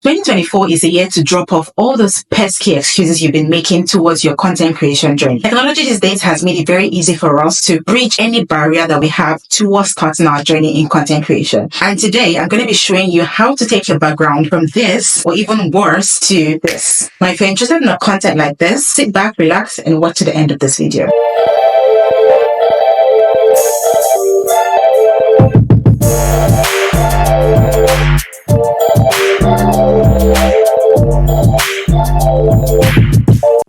2024 is a year to drop off all those pesky excuses you've been making towards your content creation journey. Technology these days has made it very easy for us to breach any barrier that we have towards starting our journey in content creation. And today, I'm going to be showing you how to take your background from this, or even worse, to this. Now, if you're interested in a content like this, sit back, relax, and watch to the end of this video.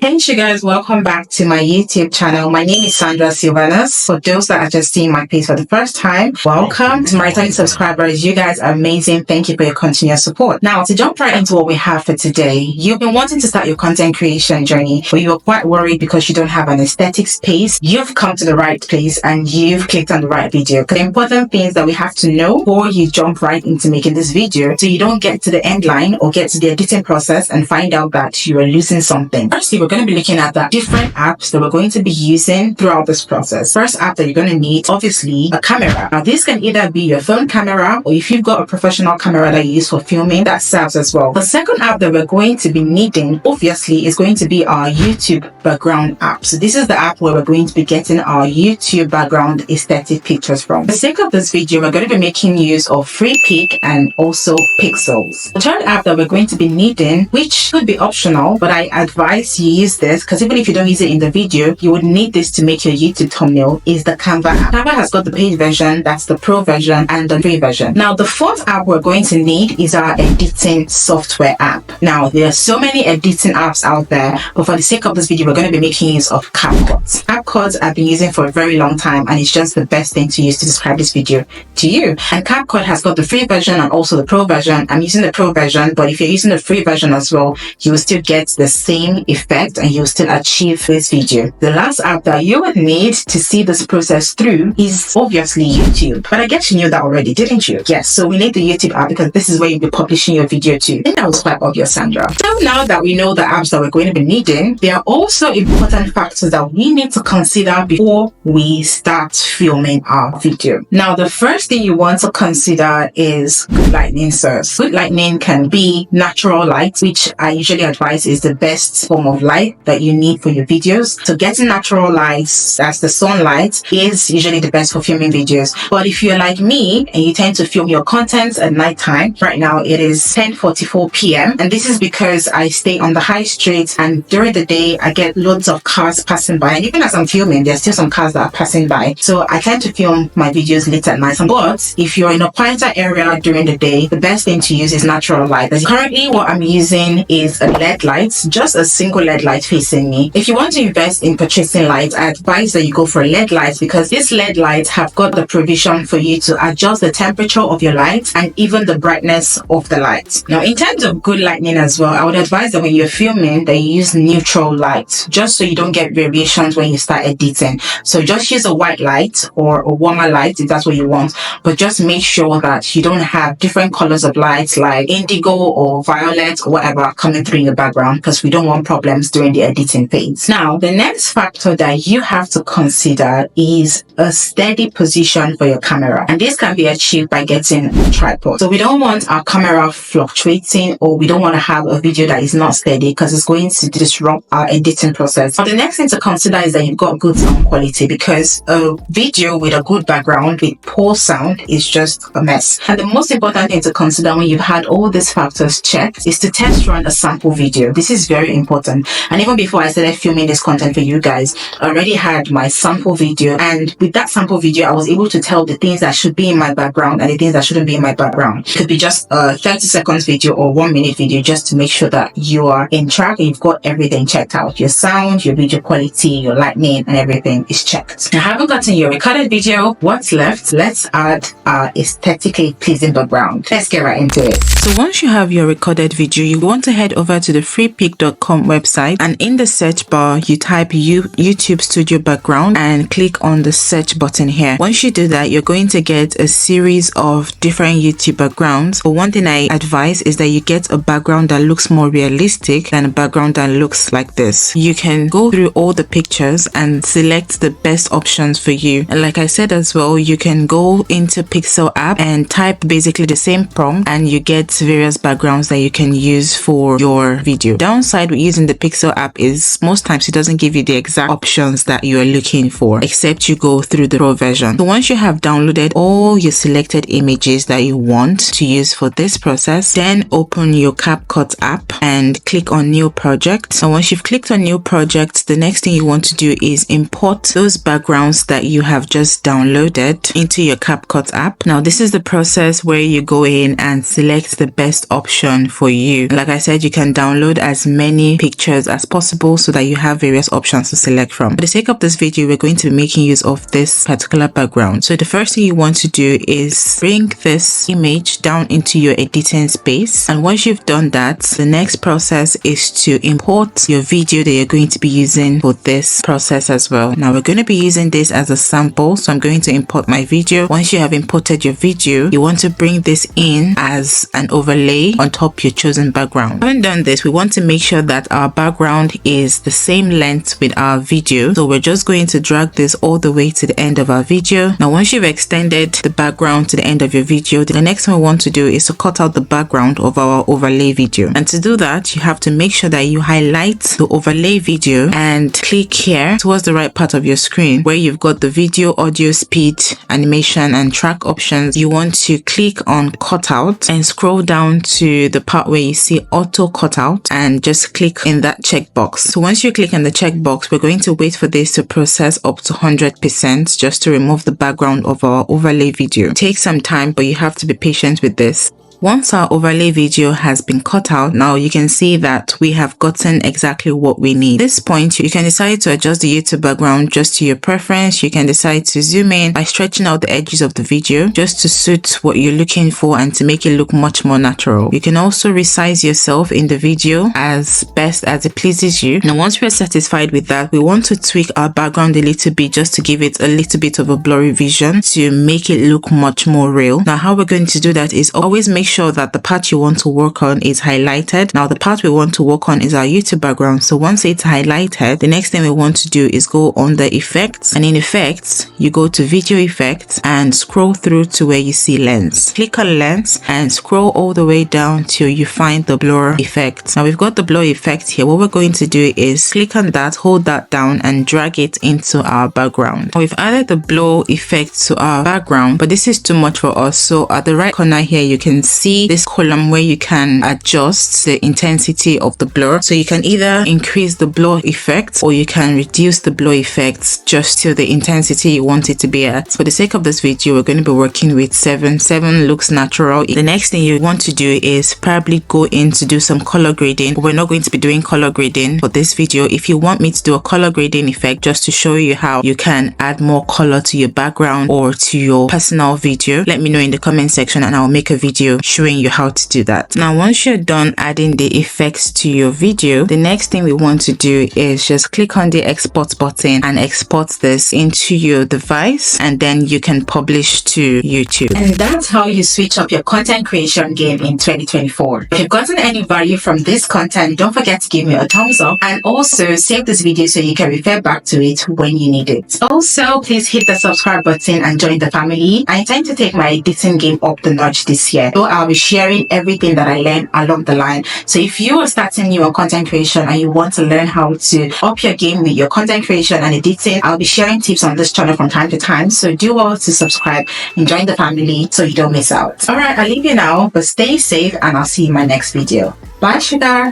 Hey guys, welcome back to my YouTube channel. My name is Sandra Silvanus. For those that are just seeing my face for the first time, welcome. To my returning subscribers, you guys are amazing. Thank you for your continuous support. Now, to jump right into what we have for today, you've been wanting to start your content creation journey, but you are quite worried because you don't have an aesthetic space. You've come to the right place and you've clicked on the right video. The important things that we have to know before you jump right into making this video, so you don't get to the end line or get to the editing process and find out that you are losing something. Firstly, we're going to be looking at the different apps that we're going to be using throughout this process. First app that you're going to need, obviously, a camera. Now, this can either be your phone camera, or if you've got a professional camera that you use for filming, that serves as well. The second app that we're going to be needing, obviously, is going to be our YouTube background app. So this is the app where we're going to be getting our YouTube background aesthetic pictures from. For the sake of this video, we're going to be making use of Freepik and also Pexels. The third app that we're going to be needing, which could be optional, but I advise you use this because even if you don't use it in the video, you would need this to make your YouTube thumbnail, is the Canva app. Canva has got the paid version, that's the pro version, and the free version. Now, the fourth app we're going to need is our editing software app. Now, there are so many editing apps out there, but for the sake of this video, we're going to be making use of CapCut. CapCut I've been using for a very long time, and it's just the best thing to use to describe this video to you. And CapCut has got the free version and also the pro version. I'm using the pro version, but if you're using the free version as well, you will still get the same effect and you'll still achieve this video. The last app that you would need to see this process through is obviously YouTube. But I guess you knew that already, didn't you? Yes, so we need the YouTube app because this is where you'll be publishing your video to. I think that was quite obvious, Sandra. So now that we know the apps that we're going to be needing, there are also important factors that we need to consider before we start filming our video. Now, the first thing you want to consider is good lighting source. Good lighting can be natural light, which I usually advise is the best form of light that you need for your videos. So getting natural lights, as the sunlight, is usually the best for filming videos. But if you're like me and you tend to film your content at nighttime, right now it is 10:44 p.m. and this is because I stay on the high street, and during the day I get loads of cars passing by, and even as I'm filming there's still some cars that are passing by. So I tend to film my videos late at night. But if you're in a quieter area during the day, the best thing to use is natural light. Currently what I'm using is a LED light, just a single LED light facing me. If you want to invest in purchasing lights, I advise that you go for LED lights because these LED lights have got the provision for you to adjust the temperature of your lights and even the brightness of the light. Now, in terms of good lighting as well, I would advise that when you're filming that you use neutral light, just so you don't get variations when you start editing. So just use a white light or a warmer light if that's what you want, but just make sure that you don't have different colors of lights like indigo or violet or whatever coming through in the background, because we don't want problems during the editing phase. Now, the next factor that you have to consider is a steady position for your camera, and this can be achieved by getting a tripod. So we don't want our camera fluctuating, or we don't want to have a video that is not steady because it's going to disrupt our editing process. But the next thing to consider is that you've got good sound quality, because a video with a good background with poor sound is just a mess. And the most important thing to consider when you've had all these factors checked is to test run a sample video. This is very important. And even before I started filming this content for you guys, I already had my sample video, and with that sample video I was able to tell the things that should be in my background and the things that shouldn't be in my background. It could be just a 30 seconds video or 1 minute video, just to make sure that you are in track and you've got everything checked out. Your sound, your video quality, your lighting, and everything is checked. Now, having gotten your recorded video, what's left? Let's add our aesthetically pleasing background. Let's get right into it. So once you have your recorded video, you want to head over to the freepik.com website, and in the search bar you type YouTube Studio Background and click on the search button here. Once you do that, you're going to get a series of different YouTube backgrounds, but one thing I advise is that you get a background that looks more realistic than a background that looks like this. You can go through all the pictures and can select the best options for you. And like I said as well, you can go into Pixel app and type basically the same prompt and you get various backgrounds that you can use for your video. Downside with using the Pixel app is most times it doesn't give you the exact options that you are looking for, except you go through the Pro version. So once you have downloaded all your selected images that you want to use for this process, then open your CapCut app and click on new project. And once you've clicked on new project, the next thing you want to do is import those backgrounds that you have just downloaded into your CapCut app. Now this is the process where you go in and select the best option for you. Like I said, you can download as many pictures as possible so that you have various options to select from. For the sake of this video, we're going to be making use of this particular background. So the first thing you want to do is bring this image down into your editing space. And once you've done that, the next process is to import your video that you're going to be using for this process as well. Now we're going to be using this as a sample, so I'm going to import my video. Once you have imported your video, you want to bring this in as an overlay on top your chosen background. Having done this, we want to make sure that our background is the same length with our video, so we're just going to drag this all the way to the end of our video. Now once you've extended the background to the end of your video, the next thing we want to do is to cut out the background of our overlay video. And to do that, you have to make sure that you highlight the overlay video and click here towards the right part of your screen where you've got the video, audio, speed, animation and track options. You want to click on cutout and scroll down to the part where you see auto cutout and just click in that checkbox. So once you click on the checkbox, we're going to wait for this to process up to 100% just to remove the background of our overlay video. It takes some time, but you have to be patient with this. Once our overlay video has been cut out, now you can see that we have gotten exactly what we need. At this point, you can decide to adjust the YouTube background just to your preference. You can decide to zoom in by stretching out the edges of the video just to suit what you're looking for and to make it look much more natural. You can also resize yourself in the video as best as it pleases you. Now once we're satisfied with that, we want to tweak our background a little bit just to give it a little bit of a blurry vision to make it look much more real. Now how we're going to do that is always make sure that the part you want to work on is highlighted. Now the part we want to work on is our YouTube background. So once it's highlighted, the next thing we want to do is go on the effects, and in effects you go to video effects and scroll through to where you see lens. Click on lens and scroll all the way down till you find the blur effect. Now we've got the blur effect here. What we're going to do is click on that, hold that down and drag it into our background. Now we've added the blur effect to our background, but this is too much for us. So at the right corner here you can see this column where you can adjust the intensity of the blur. So you can either increase the blur effect or you can reduce the blur effects just to the intensity you want it to be at. For the sake of this video, we're going to be working with 7. 7 looks natural. The next thing you want to do is probably go in to do some color grading. We're not going to be doing color grading for this video. If you want me to do a color grading effect just to show you how you can add more color to your background or to your personal video, let me know in the comment section and I'll make a video showing you how to do that. Now once you're done adding the effects to your video, the next thing we want to do is just click on the export button and export this into your device, and then you can publish to YouTube. And that's how you switch up your content creation game in 2024. If you've gotten any value from this content, don't forget to give me a thumbs up and also save this video so you can refer back to it when you need it. Also, please hit the subscribe button and join the family. I intend to take my editing game up the notch this year, so I'll be sharing everything that I learned along the line. So if you are starting new on content creation and you want to learn how to up your game with your content creation and editing, I'll be sharing tips on this channel from time to time. So do well to subscribe and join the family so you don't miss out. Alright, I'll leave you now, but stay safe and I'll see you in my next video. Bye, sugar.